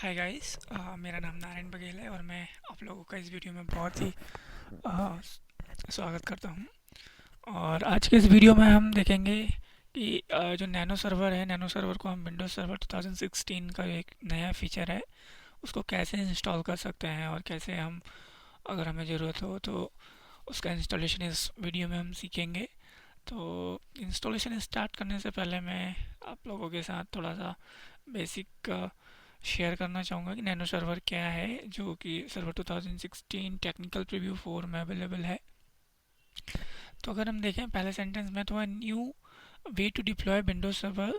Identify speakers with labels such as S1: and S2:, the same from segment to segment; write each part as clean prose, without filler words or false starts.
S1: Hi guys, मेरा नाम नारायण बघेल है और मैं आप लोगों का इस वीडियो में बहुत ही अ, स्वागत करता हूं। और आज के इस वीडियो में हम देखेंगे कि जो नैनो सर्वर है, नैनो सर्वर को हम विंडोज सर्वर 2016 का एक नया फीचर है उसको कैसे इंस्टॉल कर सकते हैं और कैसे हम, अगर हमें ज़रूरत हो तो उसका इंस्टॉलेशन इस वीडियो में हम सीखेंगे। तो इंस्टॉलेशन स्टार्ट करने से पहले मैं आप लोगों के साथ थोड़ा सा बेसिक शेयर करना चाहूँगा कि नैनो सर्वर क्या है, जो कि सर्वर 2016 टेक्निकल प्रीव्यू 4 में अवेलेबल है। तो अगर हम देखें पहले सेंटेंस में, तो new way to deploy Windows server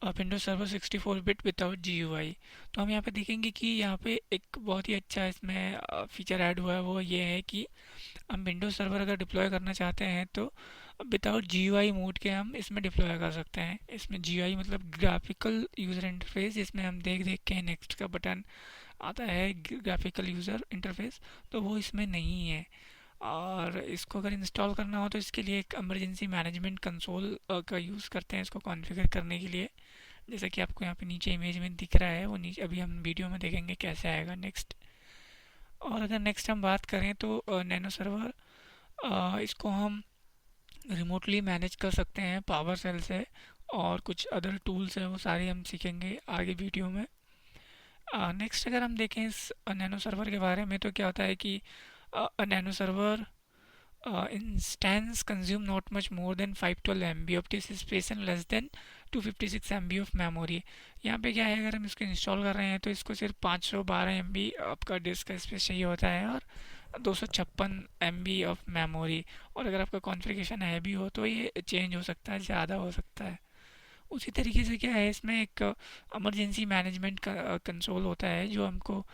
S1: 64 bit without GUI। तो हम यहाँ पे देखेंगे कि यहाँ पे एक बहुत ही अच्छा इसमें फीचर ऐड हुआ है, वो ये है कि हम विंडोज सर्वर अगर डिप्लॉय करना चाहते हैं तो विदाउट GUI मोड के हम इसमें डिप्लॉय कर सकते हैं। इसमें GUI मतलब ग्राफिकल यूज़र इंटरफेस, जिसमें हम देख देख के नेक्स्ट का बटन आता है, ग्राफिकल यूज़र इंटरफेस, तो वो इसमें नहीं है। और इसको अगर इंस्टॉल करना हो तो इसके लिए एक इमरजेंसी मैनेजमेंट कंसोल का यूज़ करते हैं इसको कॉन्फ़िगर करने के लिए, जैसा कि आपको यहाँ पे नीचे इमेज में दिख रहा है। वो नीचे अभी हम वीडियो में देखेंगे कैसे आएगा नेक्स्ट। और अगर नेक्स्ट हम बात करें तो नैनो सर्वर, इसको हम रिमोटली मैनेज कर सकते हैं पावर सेल से, और कुछ अदर टूल्स हैं वो सारे हम सीखेंगे आगे वीडियो में। नेक्स्ट अगर हम देखें इस नैनो सर्वर के बारे में, तो क्या होता है कि nano server instance consume not much more than 512 MB of disk space and less than 256 MB of memory। यहाँ पे क्या है, अगर हम इसको इंस्टॉल कर रहे हैं तो इसको सिर्फ 512 MB आपका डिस्क का स्पेस चाहिए होता है और 256 MB ऑफ मेमोरी। और अगर आपका कॉन्फ़िगरेशन हैवी हो तो ये चेंज हो सकता है, ज़्यादा हो सकता है। उसी तरीके से क्या है, इसमें एक इमरजेंसी मैनेजमेंट कंसोल होता है जो हमको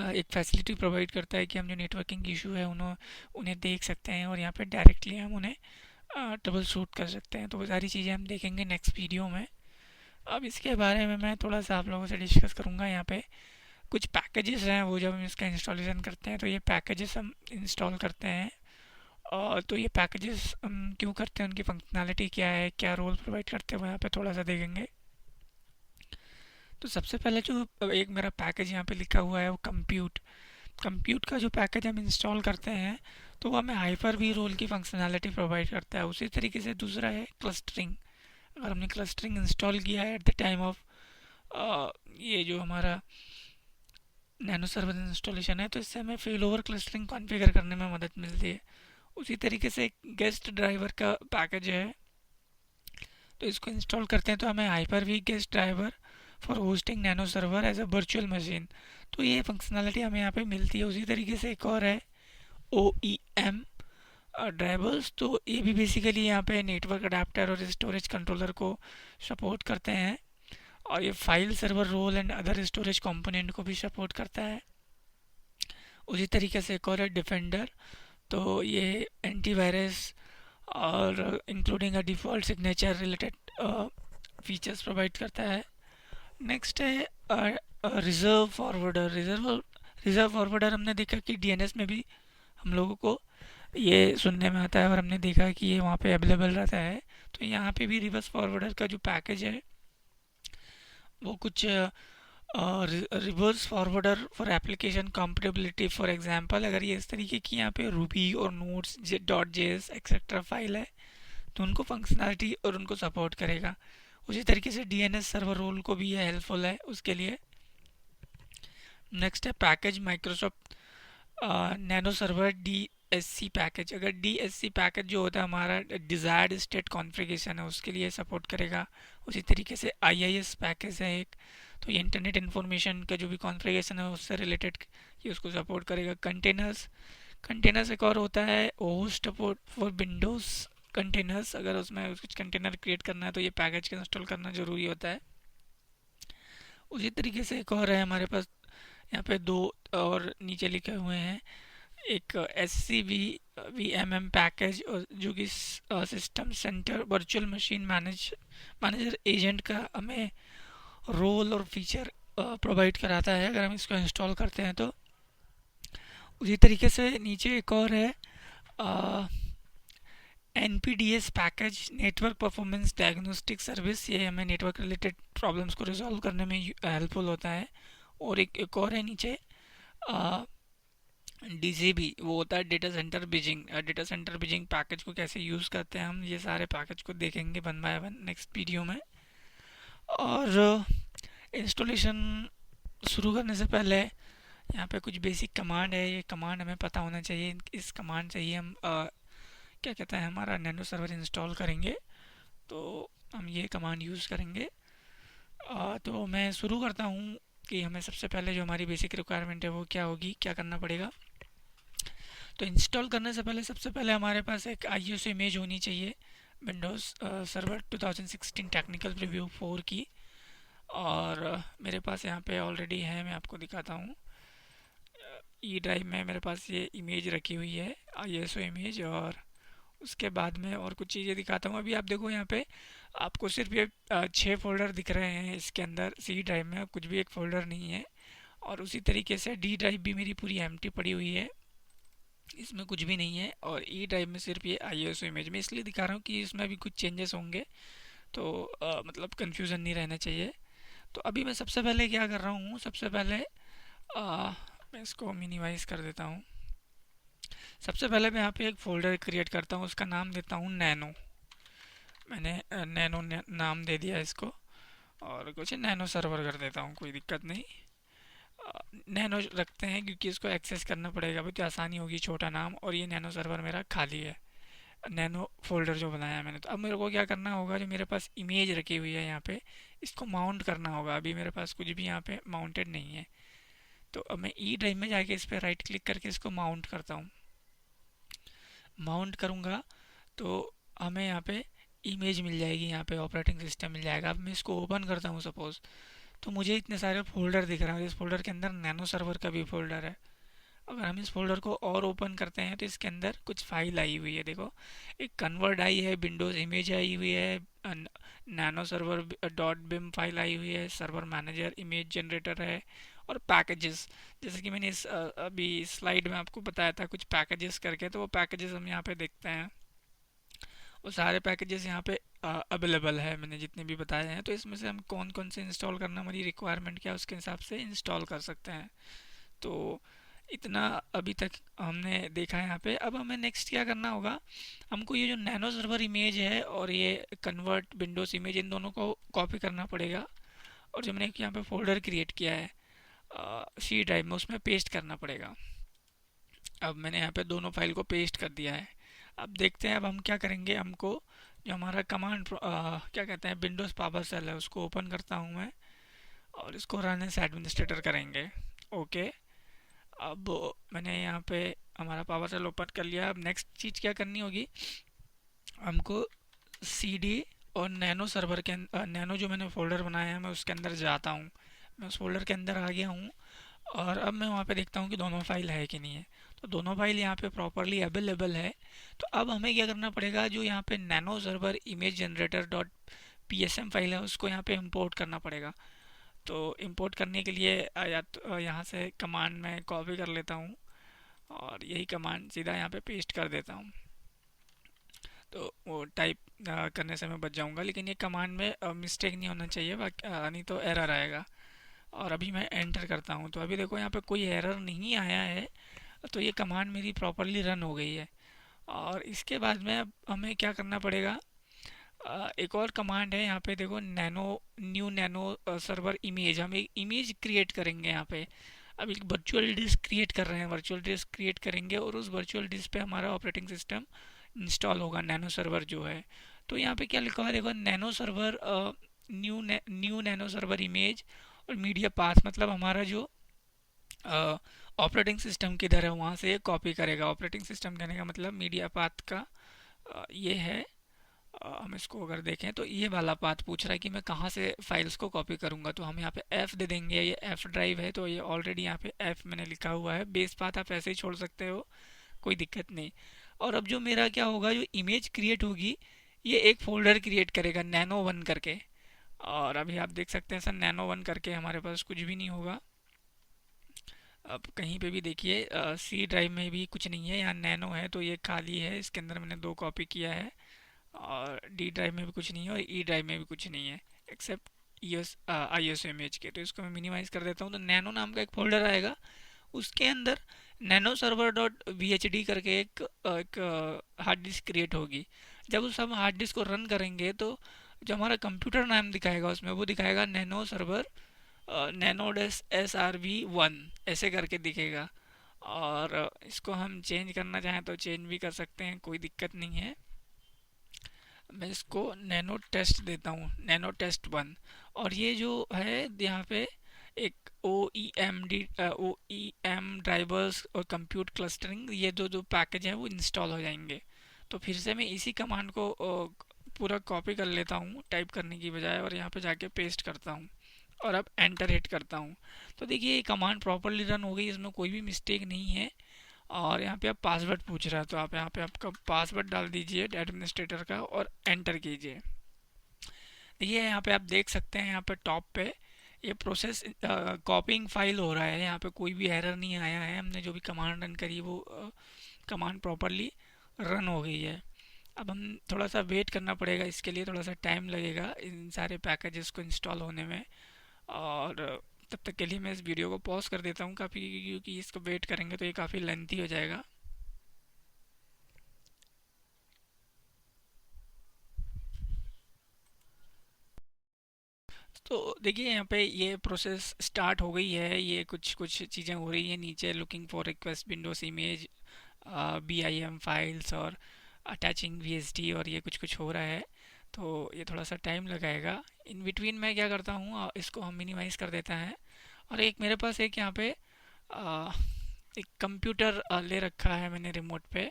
S1: एक फैसिलिटी प्रोवाइड करता है कि हम जो नेटवर्किंग इशू है उन्हें देख सकते हैं और यहाँ पे डायरेक्टली हम उन्हें ट्रबल शूट कर सकते हैं। तो वो सारी चीज़ें हम देखेंगे नेक्स्ट वीडियो में। अब इसके बारे में मैं थोड़ा सा आप लोगों से डिस्कस करूँगा। यहाँ पे कुछ पैकेजेस हैं, वो जब हम इसका इंस्टॉलेशन करते हैं तो ये पैकेजेस हम इंस्टॉल करते हैं। और तो ये पैकेजेस हम क्यों करते हैं, उनकी फंक्शनैलिटी क्या है, क्या रोल प्रोवाइड करते हैं, वो यहाँ पे थोड़ा सा देखेंगे। तो सबसे पहले जो एक मेरा पैकेज यहाँ पे लिखा हुआ है वो कंप्यूट कंप्यूट का जो पैकेज हम इंस्टॉल करते हैं तो वो हमें हाइपर वी रोल की फंक्शनैलिटी प्रोवाइड करता है। उसी तरीके से दूसरा है क्लस्टरिंग। अगर हमने क्लस्टरिंग इंस्टॉल किया है एट द टाइम ऑफ ये जो हमारा नैनो सर्वर इंस्टॉलेशन है, तो इससे हमें फेल ओवर क्लस्टरिंग कॉन्फ़िगर करने में मदद मिलती है। उसी तरीके से एक गेस्ट ड्राइवर का पैकेज है, तो इसको इंस्टॉल करते हैं तो हमें Hyper V guest driver for hosting nano server as a virtual machine, तो ये फंक्शनैलिटी हमें यहाँ पे मिलती है। उसी तरीके से एक और है OEM ड्राइवर्स, तो ये भी बेसिकली यहाँ पे नेटवर्क अडेप्टर और स्टोरेज कंट्रोलर को सपोर्ट करते हैं, और ये file server role and other storage component को भी सपोर्ट करता है। उसी तरीके से एक और है डिफेंडर, तो ये एंटीवायरस और including a default signature related features provide करता है। नेक्स्ट है रिजर्व फॉरवर्डर। रिजर्व फॉरवर्डर हमने देखा कि DNS में भी हम लोगों को ये सुनने में आता है और हमने देखा कि ये वहाँ पे अवेलेबल रहता है। तो यहाँ पे भी रिवर्स फॉरवर्डर का जो पैकेज है वो कुछ reverse forwarder for application compatibility, for example अगर ये इस तरीके की यहाँ पे रूबी और नोट्स .js एक्सेट्रा फाइल है तो उनको फंक्शनैलिटी और उनको सपोर्ट करेगा। उसी तरीके से DNS सर्वर रोल को भी ये हेल्पफुल है उसके लिए। नेक्स्ट है package Microsoft nano server DSC package. अगर DSC पैकेज जो होता है हमारा डिज़ायर्ड स्टेट कॉन्फ़िगरेशन है उसके लिए सपोर्ट करेगा। उसी तरीके से IIS पैकेज है एक, तो ये इंटरनेट इन्फॉर्मेशन का जो भी कॉन्फ़िगरेशन है उससे रिलेटेड ये उसको सपोर्ट करेगा। कंटेनर्स कंटेनर्स एक और होता है host support for Windows containers. अगर उसमें कुछ कंटेनर क्रिएट करना है तो ये पैकेज का इंस्टॉल करना ज़रूरी होता है। उसी तरीके से एक और है हमारे पास, यहाँ पे दो और नीचे लिखे हुए हैं, एक SCVMM पैकेज जो कि system centre virtual machine manager agent का हमें रोल और फीचर प्रोवाइड कराता है अगर हम इसको इंस्टॉल करते हैं तो। उसी तरीके से नीचे एक और है NPDS package network performance diagnostic service, ये हमें नेटवर्क रिलेटेड प्रॉब्लम्स को रिजॉल्व करने में हेल्पफुल होता है। और एक और है नीचे DCB, वो होता है data centre Beijing. Data centre Beijing package को कैसे यूज़ करते हैं हम, ये सारे पैकेज को देखेंगे one by one next video में। और इंस्टॉलेशन शुरू करने से पहले यहाँ पे कुछ बेसिक कमांड है, ये कमांड हमें पता होना चाहिए। इस कमांड से ही हम क्या कहते हैं हमारा नैनो सर्वर इंस्टॉल करेंगे, तो हम ये कमांड यूज़ करेंगे। तो मैं शुरू करता हूँ कि हमें सबसे पहले जो हमारी बेसिक रिक्वायरमेंट है वो क्या होगी, क्या करना पड़ेगा। तो इंस्टॉल करने से पहले सबसे पहले हमारे पास एक ISO इमेज होनी चाहिए, विंडोज़ सर्वर 2016 टेक्निकल प्रीव्यू 4 की। और मेरे पास यहाँ पे ऑलरेडी है, मैं आपको दिखाता हूँ। ई ड्राइव में मेरे पास ये इमेज रखी हुई है, ISO इमेज। और उसके बाद में और कुछ चीज़ें दिखाता हूँ। अभी आप देखो यहाँ पे आपको सिर्फ ये 6 फोल्डर दिख रहे हैं इसके अंदर। C ड्राइव में कुछ भी एक फ़ोल्डर नहीं है। और उसी तरीके से D ड्राइव भी मेरी पूरी एम्प्टी पड़ी हुई है, इसमें कुछ भी नहीं है। और E ड्राइव में सिर्फ ये ISO इमेज में इसलिए दिखा रहा हूँ कि इसमें भी कुछ चेंजेस होंगे, तो मतलब कन्फ्यूज़न नहीं रहना चाहिए। तो अभी मैं सबसे पहले क्या कर रहा हूँ, सबसे पहले मैं इसको मिनिमाइज़ कर देता हूँ। सबसे पहले मैं यहाँ पे एक फ़ोल्डर क्रिएट करता हूँ, उसका नाम देता हूँ नैनो। मैंने नैनो नाम दे दिया इसको, और कुछ नैनो सर्वर कर देता हूँ, कोई दिक्कत नहीं। नैनो रखते हैं क्योंकि इसको एक्सेस करना पड़ेगा अभी, तो आसानी होगी, छोटा नाम। और ये नैनो सर्वर मेरा खाली है, नैनो फोल्डर जो बनाया है मैंने। तो अब मेरे को क्या करना होगा, जो मेरे पास इमेज रखी हुई है यहाँ पे, इसको माउंट करना होगा। अभी मेरे पास कुछ भी यहाँ पे माउंटेड नहीं है, तो अब मैं ई ड्राइव में जाके इस पर राइट क्लिक करके इसको माउंट करता हूँ। माउंट करूँगा तो हमें यहाँ पे इमेज मिल जाएगी, यहाँ पे ऑपरेटिंग सिस्टम मिल जाएगा। अब मैं इसको ओपन करता हूँ सपोज़, तो मुझे इतने सारे फोल्डर दिख रहे हैं। इस फोल्डर के अंदर नैनो सर्वर का भी फोल्डर है। अगर हम इस फोल्डर को और ओपन करते हैं तो इसके अंदर कुछ फाइल आई हुई है, देखो। एक कन्वर्ट आई है, विंडोज़ इमेज आई हुई है, नैनो सर्वर डॉट बिम फाइल आई हुई है, सर्वर मैनेजर, इमेज जनरेटर है, और पैकेजेस। जैसे कि मैंने अभी स्लाइड में आपको बताया था कुछ पैकेजेस करके, तो वो पैकेजेस हम यहाँ पे देखते हैं। वो सारे पैकेजेस यहाँ पे अवेलेबल है, मैंने जितने भी बताए हैं। तो इसमें से हम कौन कौन से इंस्टॉल करना, हमारी रिक्वायरमेंट क्या है, उसके हिसाब से इंस्टॉल कर सकते हैं। तो इतना अभी तक हमने देखा है यहाँ पे। अब हमें नेक्स्ट क्या करना होगा, हमको ये जो नैनो सर्वर इमेज है और ये कन्वर्ट विंडोज़ इमेज, इन दोनों को कॉपी करना पड़ेगा। और जो मैंने यहाँ पे फोल्डर क्रिएट किया है C ड्राइव में, उसमें पेस्ट करना पड़ेगा। अब मैंने यहाँ पे दोनों फाइल को पेस्ट कर दिया है। अब देखते हैं अब हम क्या करेंगे। हमको जो हमारा कमांड क्या कहते हैं, विंडोज़ पावर सेल है, उसको ओपन करता हूँ मैं, और इसको रन एज एडमिनिस्ट्रेटर करेंगे। ओके, अब मैंने यहाँ पे हमारा पावर सेल ओपन कर लिया। अब नेक्स्ट चीज़ क्या करनी होगी, हमको CD और नैनो सर्वर के नैनो जो मैंने फ़ोल्डर बनाया है, मैं उसके अंदर जाता हूँ। मैं उस फोल्डर के अंदर आ गया हूँ, और अब मैं वहाँ पे देखता हूँ कि दोनों फाइल है कि नहीं है। तो दोनों फाइल यहाँ पे प्रॉपरली अवेलेबल है। तो अब हमें क्या करना पड़ेगा, जो यहाँ पे nano server image generator dot PSM file है, उसको यहाँ पे इंपोर्ट करना पड़ेगा। तो इंपोर्ट करने के लिए या तो यहाँ से कमांड में कॉपी कर लेता हूँ, और यही कमांड सीधा यहाँ पे पेस्ट कर देता हूँ। तो वो टाइप करने से मैं बच जाऊँगा, लेकिन ये कमांड में मिस्टेक नहीं होना चाहिए, नहीं तो एरर आएगा। और अभी मैं एंटर करता हूँ, तो अभी देखो यहाँ पे कोई एरर नहीं आया है। तो ये कमांड मेरी प्रॉपरली रन हो गई है। और इसके बाद में अब हमें क्या करना पड़ेगा, एक और कमांड है यहाँ पे, देखो न्यू नैनो सर्वर इमेज। हम एक इमेज क्रिएट करेंगे यहाँ पे। अब एक वर्चुअल डिस्क क्रिएट कर रहे हैं, वर्चुअल डिस्क क्रिएट करेंगे, और उस वर्चुअल डिस्क पे हमारा ऑपरेटिंग सिस्टम इंस्टॉल होगा, नैनो सर्वर जो है। तो यहाँ पे क्या लिखा हुआ है, देखो, nano server new nano server image और मीडिया पाथ, मतलब हमारा जो ऑपरेटिंग सिस्टम किधर है वहाँ से ये कॉपी करेगा। ऑपरेटिंग सिस्टम कहने का मतलब मीडिया पाथ का ये है। हम इसको अगर देखें तो ये वाला पाथ पूछ रहा है कि मैं कहाँ से फाइल्स को कॉपी करूँगा, तो हम यहाँ पे F दे देंगे। ये F ड्राइव है, तो ये ऑलरेडी यहाँ पे F मैंने लिखा हुआ है। बेस पाथ आप ऐसे ही छोड़ सकते हो, कोई दिक्कत नहीं। और अब जो मेरा क्या होगा, जो इमेज क्रिएट होगी, ये एक फोल्डर क्रिएट करेगा nano1 करके। और अभी आप देख सकते हैं सर, nano1 करके हमारे पास कुछ भी नहीं होगा। अब कहीं पे भी देखिए सी ड्राइव में भी कुछ नहीं है, यहाँ नैनो है तो ये खाली है, इसके अंदर मैंने दो कॉपी किया है। और डी ड्राइव में भी कुछ नहीं है और ई ड्राइव में भी कुछ नहीं है एक्सेप्ट आई एस इमेज के। तो इसको मैं मिनिमाइज़ कर देता हूँ। तो नैनो नाम का एक फोल्डर आएगा, उसके अंदर nano server dot V H D करके एक हार्ड डिस्क क्रिएट होगी। जब उस हम हार्ड डिस्क को रन करेंगे तो जो हमारा कंप्यूटर नाम दिखाएगा उसमें वो दिखाएगा नैनो सर्वर नैनोड एस आर वी वन, ऐसे करके दिखेगा। और इसको हम चेंज करना चाहें तो चेंज भी कर सकते हैं, कोई दिक्कत नहीं है। मैं इसको नैनो टेस्ट देता हूँ, नैनो टेस्ट वन। और ये जो है यहाँ पे एक ओ ई एम ड्राइवर्स और कंप्यूट क्लस्टरिंग, ये जो पैकेज है वो इंस्टॉल हो जाएंगे। तो फिर से मैं इसी कमांड को पूरा कॉपी कर लेता हूँ टाइप करने की बजाय, और यहाँ पे जाके पेस्ट करता हूँ और अब एंटर हिट करता हूँ। तो देखिए ये कमांड प्रॉपरली रन हो गई, इसमें कोई भी मिस्टेक नहीं है। और यहाँ पे आप पासवर्ड पूछ रहा है तो आप यहाँ पे आपका पासवर्ड डाल दीजिए एडमिनिस्ट्रेटर का और एंटर कीजिए। देखिए यहाँ पे आप देख सकते हैं, यहाँ पे टॉप पे ये प्रोसेस कॉपिंग फाइल हो रहा है। यहाँ पे कोई भी एरर नहीं आया है, हमने जो भी कमांड रन करी वो कमांड प्रॉपरली रन हो गई है। अब हम थोड़ा सा वेट करना पड़ेगा, इसके लिए थोड़ा सा टाइम लगेगा इन सारे पैकेजेस को इंस्टॉल होने में। और तब तक के लिए मैं इस वीडियो को पॉज कर देता हूँ काफ़ी, क्योंकि इसको वेट करेंगे तो ये काफ़ी लेंथी हो जाएगा। तो देखिए यहाँ पे ये प्रोसेस स्टार्ट हो गई है, ये कुछ कुछ चीज़ें हो रही हैं नीचे, looking for request Windows image B I M files और अटैचिंग वी एस डी, और ये कुछ कुछ हो रहा है। तो ये थोड़ा सा टाइम लगाएगा। इन बिटवीन मैं क्या करता हूँ, इसको हम मिनिमाइज़ कर देता है। और एक मेरे पास एक यहाँ पे अ, एक कंप्यूटर ले रखा है मैंने रिमोट पे।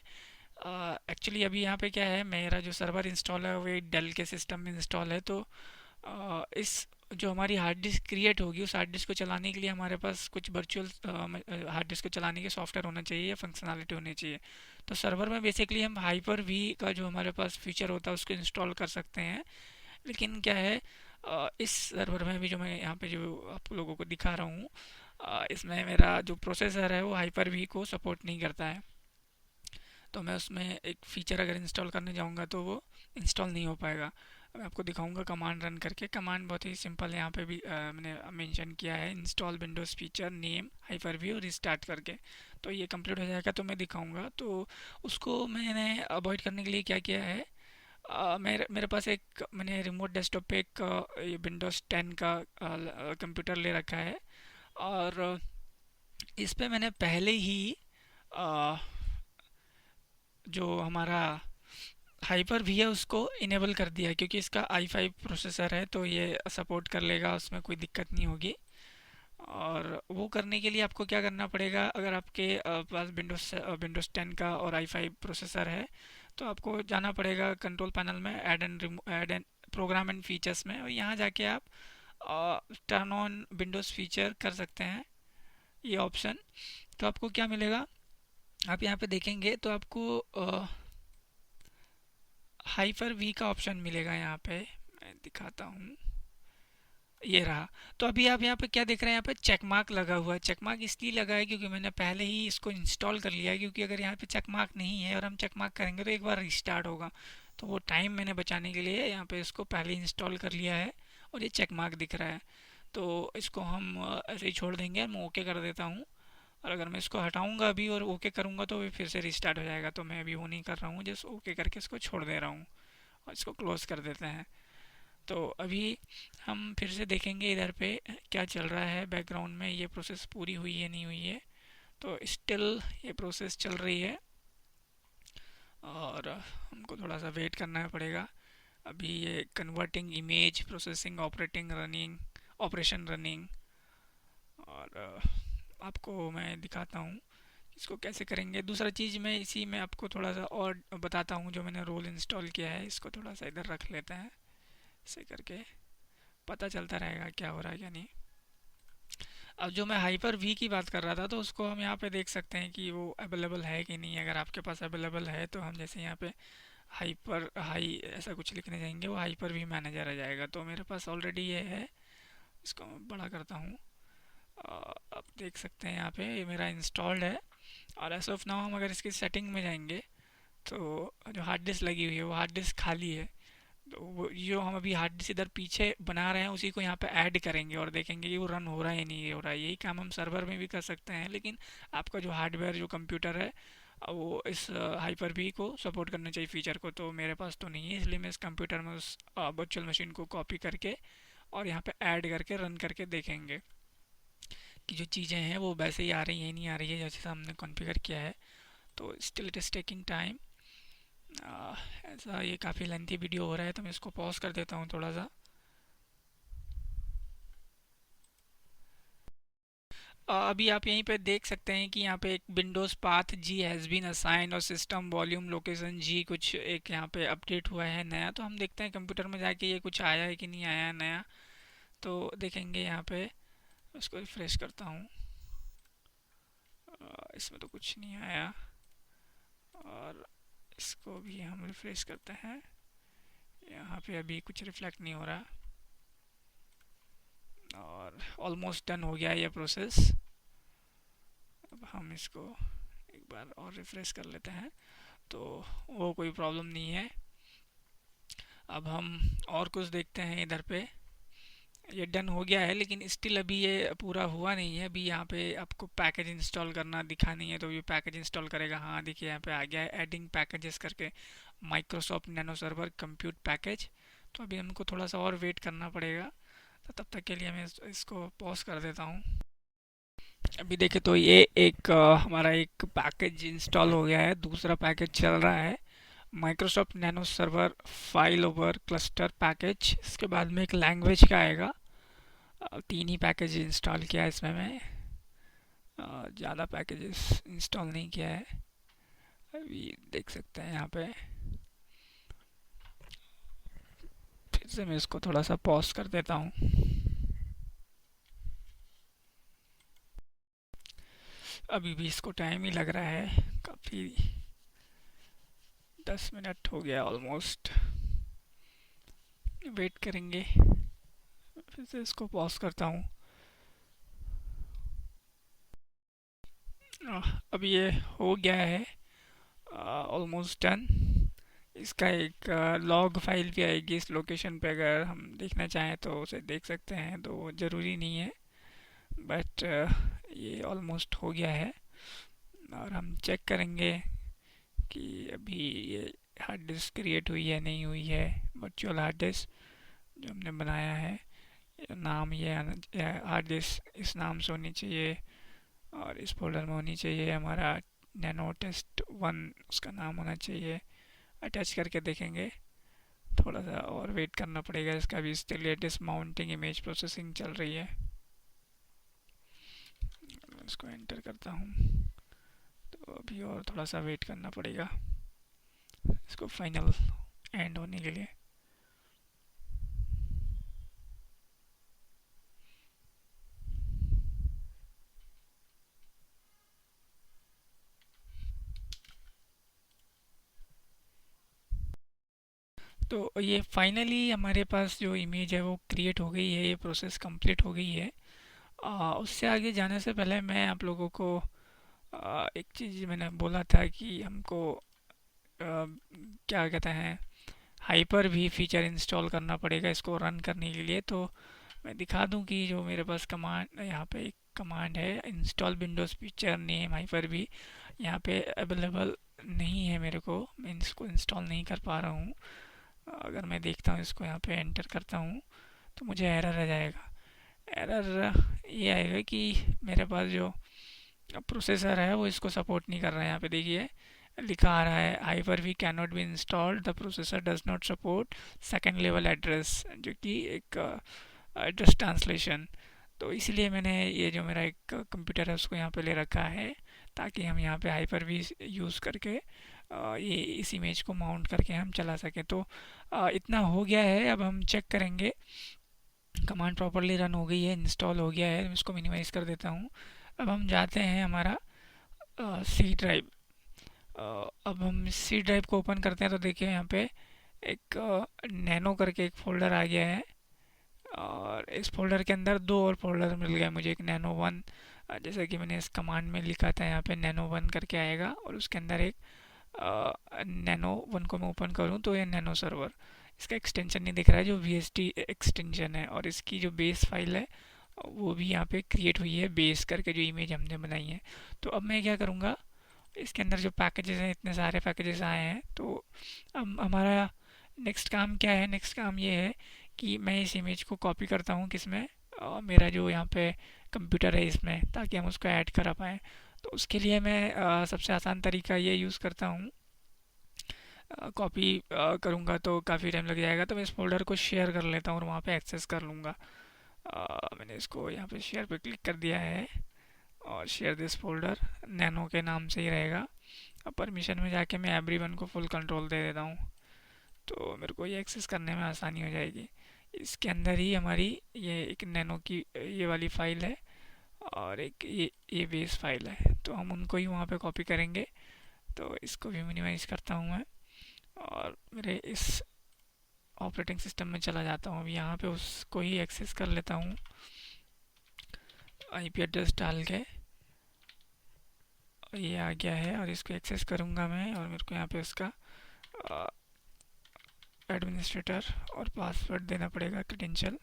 S1: एक्चुअली अभी यहाँ पे क्या है, मेरा जो सर्वर इंस्टॉल है वो एक डेल के सिस्टम में इंस्टॉल है। तो इस जो हमारी हार्ड डिस्क क्रिएट होगी उस हार्ड डिस्क को चलाने के लिए हमारे पास कुछ वर्चुअल हार्ड डिस्क को चलाने के सॉफ्टवेयर होना चाहिए या फंक्शनैलिटी होनी चाहिए। तो सर्वर में बेसिकली हम हाइपर वी का जो हमारे पास फीचर होता है उसको इंस्टॉल कर सकते हैं। लेकिन क्या है, इस सर्वर में भी जो मैं यहाँ पे जो आप लोगों को दिखा रहा हूँ, इसमें मेरा जो प्रोसेसर है वो हाइपर वी को सपोर्ट नहीं करता है। तो मैं उसमें एक फ़ीचर अगर इंस्टॉल करने जाऊँगा तो वो इंस्टॉल नहीं हो पाएगा। मैं आपको दिखाऊंगा कमांड रन करके। कमांड बहुत ही सिंपल है, यहाँ पे भी मैंने मेंशन किया है, install Windows feature name hyper view restart करके। तो ये कंप्लीट हो जाएगा तो मैं दिखाऊंगा। तो उसको मैंने अवॉइड करने के लिए क्या किया है, मेरे मेरे पास एक मैंने रिमोट डेस्कटॉप पे एक ये विंडोज़ 10 का कंप्यूटर ले रखा है। और इस पे मैंने पहले ही अ, जो हमारा हाइपर भी है उसको इनेबल कर दिया है, क्योंकि इसका i5 प्रोसेसर है तो ये सपोर्ट कर लेगा, उसमें कोई दिक्कत नहीं होगी। और वो करने के लिए आपको क्या करना पड़ेगा, अगर आपके पास विंडोज़ 10 का और i5 प्रोसेसर है तो आपको जाना पड़ेगा कंट्रोल पैनल में add and program and features में, और यहाँ जाके आप टर्न ऑन विंडोज़ फीचर कर सकते हैं ये ऑप्शन। तो आपको क्या मिलेगा, आप यहाँ पे देखेंगे तो आपको हाइपर वी का ऑप्शन मिलेगा। यहाँ पे मैं दिखाता हूँ, ये रहा। तो अभी आप यहाँ पे क्या देख रहे हैं, यहाँ पे चेक मार्क लगा हुआ है। चेक मार्क इसलिए लगा है क्योंकि मैंने पहले ही इसको इंस्टॉल कर लिया है, क्योंकि अगर यहाँ पे चेक मार्क नहीं है और हम चेक मार्क करेंगे तो एक बार रिस्टार्ट होगा। तो वो टाइम मैंने बचाने के लिए यहाँ पे इसको पहले इंस्टॉल कर लिया है और ये चेक मार्क दिख रहा है। तो इसको हम ऐसे ही छोड़ देंगे, मैं ओके कर देता हूँ। और अगर मैं इसको हटाऊंगा अभी और ओके करूँगा तो फिर से रिस्टार्ट हो जाएगा। तो मैं अभी वो नहीं कर रहा हूँ, जस्ट ओके करके इसको छोड़ दे रहा हूँ और इसको क्लोज कर देते हैं। तो अभी हम फिर से देखेंगे इधर पे क्या चल रहा है बैकग्राउंड में, ये प्रोसेस पूरी हुई है नहीं हुई है। तो स्टिल ये प्रोसेस चल रही है और हमको थोड़ा सा वेट करना पड़ेगा। अभी ये converting image processing operating running operation running. और आपको मैं दिखाता हूँ इसको कैसे करेंगे। दूसरा चीज़ मैं इसी में आपको थोड़ा सा और बताता हूँ, जो मैंने रोल इंस्टॉल किया है इसको थोड़ा सा इधर रख लेते हैं, ऐसे करके पता चलता रहेगा क्या हो रहा है क्या नहीं। अब जो मैं हाइपर वी की बात कर रहा था तो उसको हम यहाँ पे देख सकते हैं कि वो अवेलेबल है कि नहीं। अगर आपके पास अवेलेबल है तो हम जैसे यहाँ पे हाइपर हाई ऐसा कुछ लिखने जाएंगे, वो हाइपर वी मैनेजर आ जाएगा। तो मेरे पास ऑलरेडी ये है, इसको मैं बड़ा करता हूँ। अब देख सकते हैं यहाँ पे ये मेरा इंस्टॉल्ड है। और एज ऑफ नाउ हम अगर इसकी सेटिंग में जाएंगे तो जो हार्ड डिस्क लगी हुई है वो हार्ड डिस्क खाली है। तो वो जो हम अभी हार्ड डिस्क इधर पीछे बना रहे हैं उसी को यहाँ पे ऐड करेंगे और देखेंगे कि वो रन हो रहा है या नहीं हो रहा है। यही काम हम सर्वर में भी कर सकते हैं, लेकिन आपका जो हार्डवेयर जो कंप्यूटर है वो इस हाइपर वी को सपोर्ट करना चाहिए फीचर को। तो मेरे पास तो नहीं है, इसलिए मैं इस कंप्यूटर में उस वर्चुअल मशीन को कॉपी करके और यहाँ पे ऐड करके रन करके देखेंगे कि जो चीज़ें हैं वो वैसे ही आ रही है नहीं आ रही है जैसे हमने कॉन्फ़िगर किया है। तो still it is taking time. ऐसा ये काफ़ी लेंथी वीडियो हो रहा है तो मैं इसको पॉज कर देता हूँ थोड़ा सा। अभी आप यहीं पे देख सकते हैं कि यहाँ पे एक Windows path G has been assign और सिस्टम वॉल्यूम लोकेशन जी कुछ एक यहाँ पे अपडेट हुआ है नया। तो हम देखते हैं कंप्यूटर में जाके ये कुछ आया है कि नहीं आया है नया। तो देखेंगे यहाँ पे, उसको रिफ्रेश करता हूँ। इसमें तो कुछ नहीं आया और इसको भी हम रिफ्रेश करते हैं। यहाँ पे अभी कुछ रिफ्लेक्ट नहीं हो रहा और ऑलमोस्ट डन हो गया है ये प्रोसेस। अब हम इसको एक बार और रिफ्रेश कर लेते हैं तो वो कोई प्रॉब्लम नहीं है। अब हम और कुछ देखते हैं इधर पे। ये डन हो गया है लेकिन स्टिल अभी ये पूरा हुआ नहीं है। अभी यहाँ पे आपको पैकेज इंस्टॉल करना दिखा नहीं है तो ये पैकेज इंस्टॉल करेगा। हाँ देखिए यहाँ पे आ गया है एडिंग पैकेजेस करके, Microsoft nano server compute package. तो अभी हमको थोड़ा सा और वेट करना पड़ेगा, तो तब तक के लिए मैं इसको पॉज कर देता हूँ। अभी देखे तो ये एक हमारा एक पैकेज इंस्टॉल हो गया है, दूसरा पैकेज चल रहा है Microsoft nano server file over cluster package. इसके बाद में एक लैंग्वेज का आएगा। तीन ही पैकेज इंस्टॉल किया है इसमें मैं, ज़्यादा पैकेजेस इंस्टॉल नहीं किया है। अभी देख सकते हैं यहाँ पे। फिर से मैं इसको थोड़ा सा पॉज कर देता हूँ। अभी भी इसको टाइम ही लग रहा है काफ़ी, 10 मिनट हो गया ऑलमोस्ट। वेट करेंगे। फिर से इसको पॉज करता हूँ। अभी ये हो गया है ऑलमोस्ट डन। इसका एक लॉग फाइल भी आएगी इस लोकेशन पे, अगर हम देखना चाहें तो उसे देख सकते हैं, तो ज़रूरी नहीं है। बट ये ऑलमोस्ट हो गया है और हम चेक करेंगे कि अभी ये हार्ड डिस्क क्रिएट हुई है नहीं हुई है। वर्चुअल हार्ड डिस्क जो हमने बनाया है, नाम ये हार्ड डिस्क इस नाम से होनी चाहिए और इस फोल्डर में होनी चाहिए। हमारा नैनो टेस्ट 1 उसका नाम होना चाहिए। अटैच करके देखेंगे। थोड़ा सा और वेट करना पड़ेगा, इसका भी still latest mounting image processing चल रही है। इसको एंटर करता हूँ तो अभी और थोड़ा सा वेट करना पड़ेगा इसको फाइनल एंड होने के लिए। तो ये फाइनली हमारे पास जो इमेज है वो क्रिएट हो गई है, ये प्रोसेस कंप्लीट हो गई है। उससे आगे जाने से पहले मैं आप लोगों को एक चीज़ मैंने बोला था कि हमको क्या कहते हैं हाइपर भी फीचर इंस्टॉल करना पड़ेगा इसको रन करने के लिए। तो मैं दिखा दूं कि जो मेरे पास कमांड यहाँ पे एक कमांड है install Windows feature name hyper भी, यहाँ पे अवेलेबल नहीं है मेरे को, मैं इसको इंस्टॉल नहीं कर पा रहा हूँ। अगर मैं देखता हूँ इसको यहाँ पे एंटर करता हूँ तो मुझे एरर आ जाएगा। एरर ये आएगा कि मेरे पास जो प्रोसेसर है वो इसको सपोर्ट नहीं कर रहा है। यहाँ पे देखिए लिखा आ रहा है Hyper V can not be installed, the processor does not support second level address, जो कि एक एड्रेस ट्रांसलेशन। तो इसलिए मैंने ये जो मेरा एक कंप्यूटर है उसको यहाँ पे ले रखा है ताकि हम यहाँ पे हाइपर वी यूज़ करके ये इस इमेज को माउंट करके हम चला सकें। तो इतना हो गया है। अब हम चेक करेंगे कमांड प्रॉपरली रन हो गई है, इंस्टॉल हो गया है। मैं इसको मिनिमाइज़ कर देता हूँ। अब हम जाते हैं हमारा सी ड्राइव। अब हम सी ड्राइव को ओपन करते हैं तो देखिए यहाँ पे एक नैनो करके एक फ़ोल्डर आ गया है और इस फोल्डर के अंदर दो और फोल्डर मिल गए मुझे, एक नैनो 1 जैसा कि मैंने इस कमांड में लिखा था, यहाँ पे नैनो वन करके आएगा और उसके अंदर एक नैनो वन को मैं ओपन करूँ तो ये नैनो सर्वर, इसका एक्सटेंशन नहीं दिख रहा है जो VST एक्सटेंशन है, और इसकी जो बेस फाइल है वो भी यहाँ पे क्रिएट हुई है बेस करके, जो इमेज हमने बनाई है। तो अब मैं क्या करूँगा, इसके अंदर जो पैकेजेस हैं, इतने सारे पैकेजेस आए हैं, तो अब हमारा नेक्स्ट काम क्या है, नेक्स्ट काम ये है कि मैं इस इमेज को कॉपी करता हूँ किसमें, मेरा जो यहाँ पे कंप्यूटर है इसमें, ताकि हम उसको ऐड कर पाएँ। तो उसके लिए मैं सबसे आसान तरीका ये यूज़ करता हूँ, कॉपी करूँगा तो काफ़ी टाइम लग जाएगा, तो मैं इस फोल्डर को शेयर कर लेता हूँ और वहाँ पे एक्सेस कर लूँगा। मैंने इसको यहाँ पे शेयर पे क्लिक कर दिया है और शेयर दिस फोल्डर नैनो के नाम से ही रहेगा। अब परमिशन में जाके मैं एवरीवन को फुल कंट्रोल दे देता हूँ, तो मेरे को ये एक्सेस करने में आसानी हो जाएगी। इसके अंदर ही हमारी ये एक नैनो की ये वाली फ़ाइल है और एक ये बेस फाइल है, तो हम उनको ही वहाँ पे कॉपी करेंगे। तो इसको भी मिनिमाइज़ करता हूँ मैं और मेरे इस ऑपरेटिंग सिस्टम में चला जाता हूँ। अभी यहाँ पे उसको ही एक्सेस कर लेता हूँ IP एड्रेस डाल के। ये आ गया है और इसको एक्सेस करूँगा मैं, और मेरे को यहाँ पे उसका एडमिनिस्ट्रेटर और पासवर्ड देना पड़ेगा, क्रेडेंशियल।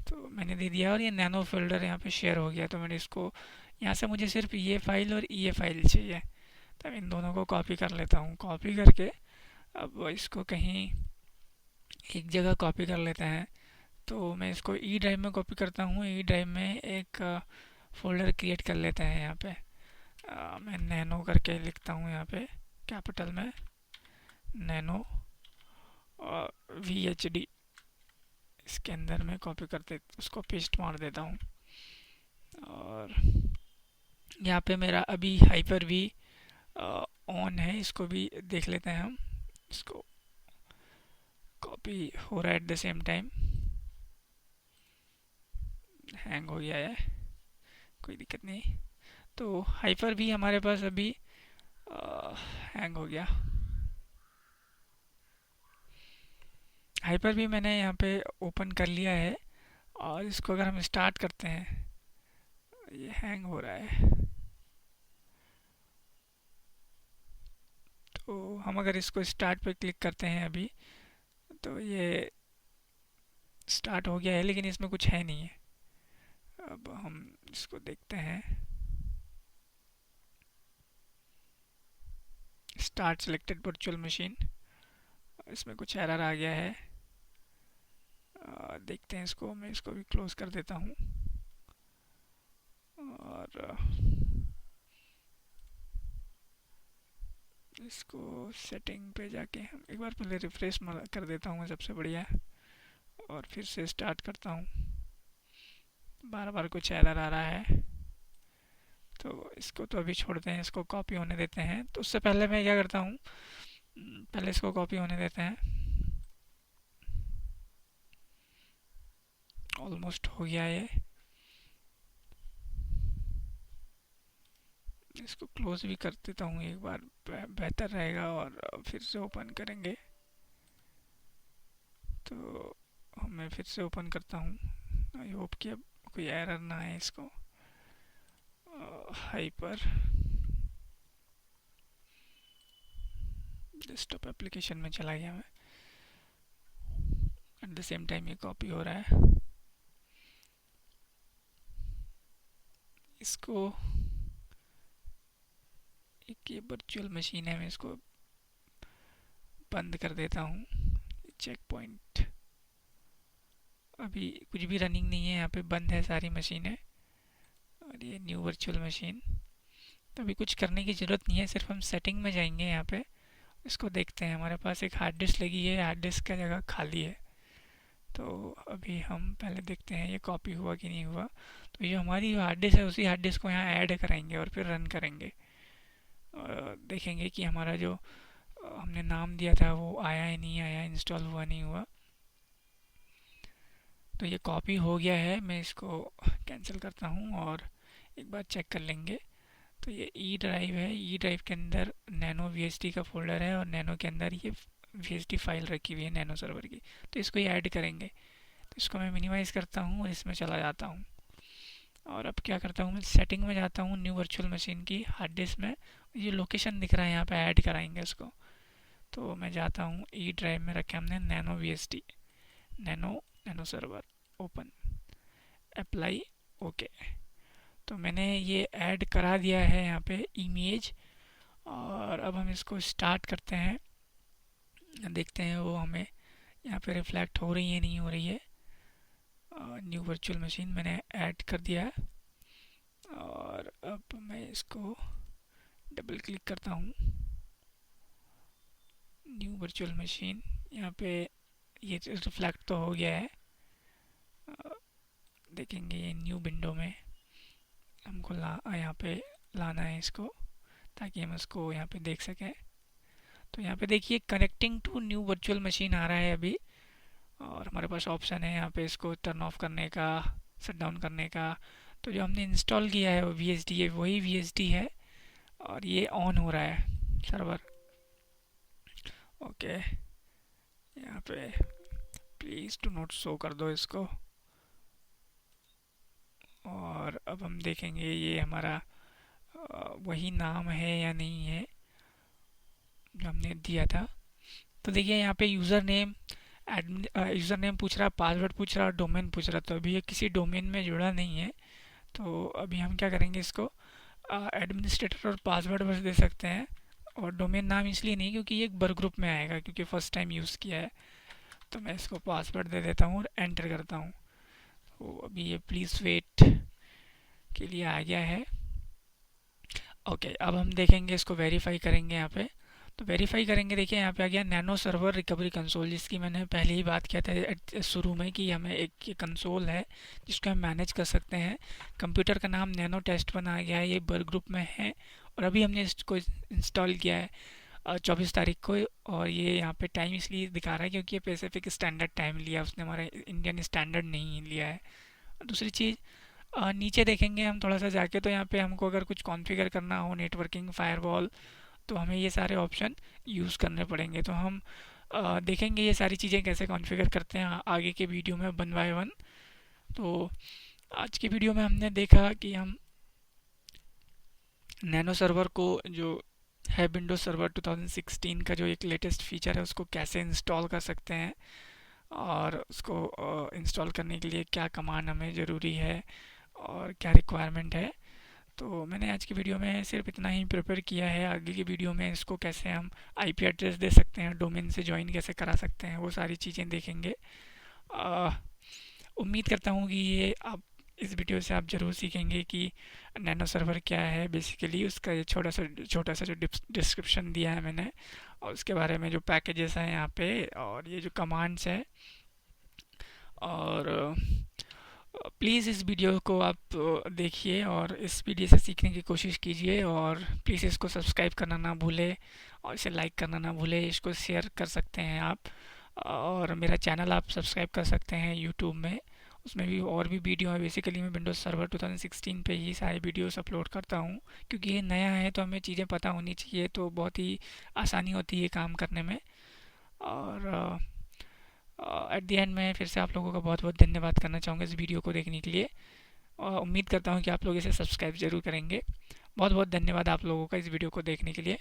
S1: तो मैंने दे दिया और ये नैनो फोल्डर यहाँ पे शेयर हो गया। तो मैंने इसको यहाँ से, मुझे सिर्फ ये फाइल और ये फाइल चाहिए, तो इन दोनों को कॉपी कर लेता हूँ। कॉपी करके अब इसको कहीं एक जगह कॉपी कर लेते हैं। तो मैं इसको ई ड्राइव में कॉपी करता हूँ। ई ड्राइव में एक फ़ोल्डर क्रिएट कर लेते हैं। यहाँ पे मैं नैनो करके लिखता हूँ, यहाँ पे कैपिटल में नैनो और VHD, इसके अंदर मैं कॉपी करते उसको पेस्ट मार देता हूँ। और यहाँ पे मेरा अभी हाइपर V ऑन है, इसको भी देख लेते हैं हम। इसको कॉपी हो रहा है at the same time, hang हो गया है, कोई दिक्कत नहीं। तो हाइपर भी हमारे पास अभी हैंग हो गया। हाइपर भी मैंने यहाँ पे ओपन कर लिया है और इसको अगर हम स्टार्ट करते हैं, ये हैंग हो रहा है। तो हम अगर इसको स्टार्ट पे क्लिक करते हैं अभी, तो ये स्टार्ट हो गया है, लेकिन इसमें कुछ है नहीं है। अब हम इसको देखते हैं, स्टार्ट सिलेक्टेड वर्चुअल मशीन, इसमें कुछ एरर आ गया है। देखते हैं इसको, मैं इसको भी क्लोज कर देता हूँ और इसको सेटिंग पे जाके हम एक बार पहले रिफ्रेश कर देता हूँ मैं, सबसे बढ़िया, और फिर से स्टार्ट करता हूँ। बार बार कुछ एरर आ रहा है, तो इसको तो अभी छोड़ते हैं, इसको कॉपी होने देते हैं। तो उससे पहले मैं क्या करता हूँ, पहले इसको कॉपी होने देते हैं। ऑलमोस्ट हो गया ये, इसको क्लोज भी कर देता हूँ एक बार, बेहतर रहेगा, और फिर से ओपन करेंगे। तो मैं फिर से ओपन करता हूँ, आई होप कि अब कोई एरर ना आए इसको। हाइपर डेस्कटॉप एप्लीकेशन में चला गया मैं, एट द सेम टाइम ये कॉपी हो रहा है। इसको एक ये वर्चुअल मशीन है, मैं इसको बंद कर देता हूँ। चेक पॉइंट अभी कुछ भी रनिंग नहीं है, यहाँ पे बंद है सारी मशीनें। और ये न्यू वर्चुअल मशीन, तो अभी कुछ करने की ज़रूरत नहीं है, सिर्फ हम सेटिंग में जाएंगे। यहाँ पे इसको देखते हैं, हमारे पास एक हार्ड डिस्क लगी है, हार्ड डिस्क का जगह खाली है। तो अभी हम पहले देखते हैं ये कॉपी हुआ कि नहीं हुआ। तो ये हमारी हार्ड डिस्क है, उसी हार्ड डिस्क को यहाँ ऐड करेंगे और फिर रन करेंगे। देखेंगे कि हमारा जो हमने नाम दिया था वो आया ही नहीं आया, इंस्टॉल हुआ नहीं हुआ। तो ये कॉपी हो गया है, मैं इसको कैंसिल करता हूँ और एक बार चेक कर लेंगे। तो ये ई ड्राइव है, ई ड्राइव के अंदर नैनो VHD का फोल्डर है और नैनो के अंदर ये VHD फाइल रखी हुई है नैनो सर्वर की। तो इसको ही ऐड करेंगे। तो इसको मैं मिनिमाइज़ करता हूँ और इसमें चला जाता हूँ और अब क्या करता हूँ, मैं सेटिंग में जाता हूँ, न्यू वर्चुअल मशीन की हार्ड डिस्क में। ये लोकेशन दिख रहा है यहाँ पे, ऐड कराएंगे उसको। तो मैं जाता हूँ, ई ड्राइव में रखे हमने nano V S T, nano nano server, open, apply, okay. तो मैंने ये ऐड करा दिया है यहाँ पे इमेज। और अब हम इसको स्टार्ट करते हैं, देखते हैं वो हमें यहाँ पे रिफ्लेक्ट हो रही है नहीं हो रही है। न्यू वर्चुअल मशीन मैंने ऐड कर दिया है। और अब मैं इसको डबल क्लिक करता हूँ, न्यू वर्चुअल मशीन, यहाँ पे ये रिफ्लेक्ट तो हो गया है। देखेंगे ये न्यू विंडो में हमको यहाँ पे लाना है इसको, ताकि हम इसको यहाँ पे देख सकें। तो यहाँ पे देखिए connecting to new virtual machine आ रहा है अभी, और हमारे पास ऑप्शन है यहाँ पे इसको टर्न ऑफ करने का, शट डाउन करने का। तो जो हमने इंस्टॉल किया है वो वी एस डी है, वही वी एस डी है, और ये ऑन हो रहा है सर्वर। ओके, यहाँ पे प्लीज़ डू नॉट शो कर दो इसको। और अब हम देखेंगे ये हमारा वही नाम है या नहीं है जो हमने दिया था। तो देखिए यहाँ पे यूज़र नेम, यूज़र नेम पूछ रहा, पासवर्ड पूछ रहा, डोमेन पूछ रहा। तो अभी ये किसी डोमेन में जुड़ा नहीं है। तो अभी हम क्या करेंगे, इसको एडमिनिस्ट्रेटर और पासवर्ड बस दे सकते हैं, और डोमेन नाम इसलिए नहीं क्योंकि ये एक बर ग्रुप में आएगा, क्योंकि फ़र्स्ट टाइम यूज़ किया है। तो मैं इसको पासवर्ड दे देता हूँ और एंटर करता हूँ। तो अभी ये प्लीज़ वेट के लिए आ गया है। ओके, अब हम देखेंगे, इसको वेरीफाई करेंगे यहाँ पे। तो वेरीफाई करेंगे, देखिए यहाँ पे आ गया नैनो सर्वर रिकवरी कंसोल, जिसकी मैंने पहले ही बात किया था शुरू में कि हमें एक कंसोल है जिसको हम मैनेज कर सकते हैं। कंप्यूटर का नाम नैनो टेस्ट वन आ गया है, ये बर ग्रुप में है, और अभी हमने इसको इंस्टॉल किया है 24 तारीख को। और ये यहाँ पे टाइम इसलिए दिखा रहा है क्योंकि ये पैसिफिक स्टैंडर्ड टाइम लिया, उसने हमारा इंडियन स्टैंडर्ड नहीं लिया है। दूसरी चीज़, नीचे देखेंगे हम थोड़ा सा जाके, तो यहाँ पे हमको अगर कुछ कॉन्फ़िगर करना हो, नेटवर्किंग, फायरवॉल, तो हमें ये सारे ऑप्शन यूज़ करने पड़ेंगे। तो हम देखेंगे ये सारी चीज़ें कैसे कॉन्फ़िगर करते हैं आगे के वीडियो में, वन बाय वन। तो आज की वीडियो में हमने देखा कि हम नैनो सर्वर को, जो है विंडोज सर्वर 2016 का जो एक लेटेस्ट फीचर है, उसको कैसे इंस्टॉल कर सकते हैं, और उसको इंस्टॉल करने के लिए क्या कमांड हमें ज़रूरी है और क्या रिक्वायरमेंट है। तो मैंने आज की वीडियो में सिर्फ इतना ही प्रिपेयर किया है। आगे की वीडियो में इसको कैसे हम आईपी एड्रेस दे सकते हैं, डोमेन से ज्वाइन कैसे करा सकते हैं, वो सारी चीज़ें देखेंगे। उम्मीद करता हूँ कि ये आप इस वीडियो से आप ज़रूर सीखेंगे कि नैनो सर्वर क्या है बेसिकली, उसका ये छोटा सा जो डिस्क्रिप्शन दिया है मैंने, और उसके बारे में जो पैकेजेस हैं यहाँ पे, और ये जो कमांड्स है। और प्लीज़ इस वीडियो को आप देखिए और इस वीडियो से सीखने की कोशिश कीजिए, और प्लीज़ इसको सब्सक्राइब करना ना भूलें, और इसे लाइक करना ना भूलें। इसको शेयर कर सकते हैं आप, और मेरा चैनल आप सब्सक्राइब कर सकते हैं यूट्यूब में, उसमें भी और भी वीडियो है। बेसिकली मैं विंडोज़ सर्वर 2016 पे ही सारे वीडियोस अपलोड करता हूँ, क्योंकि ये नया है तो हमें चीज़ें पता होनी चाहिए, तो बहुत ही आसानी होती है काम करने में। और एट द एंड में फिर से आप लोगों का बहुत बहुत धन्यवाद करना चाहूँगा इस वीडियो को देखने के लिए, और उम्मीद करता हूँ कि आप लोग इसे सब्सक्राइब ज़रूर करेंगे। बहुत बहुत धन्यवाद आप लोगों का इस वीडियो को देखने के लिए।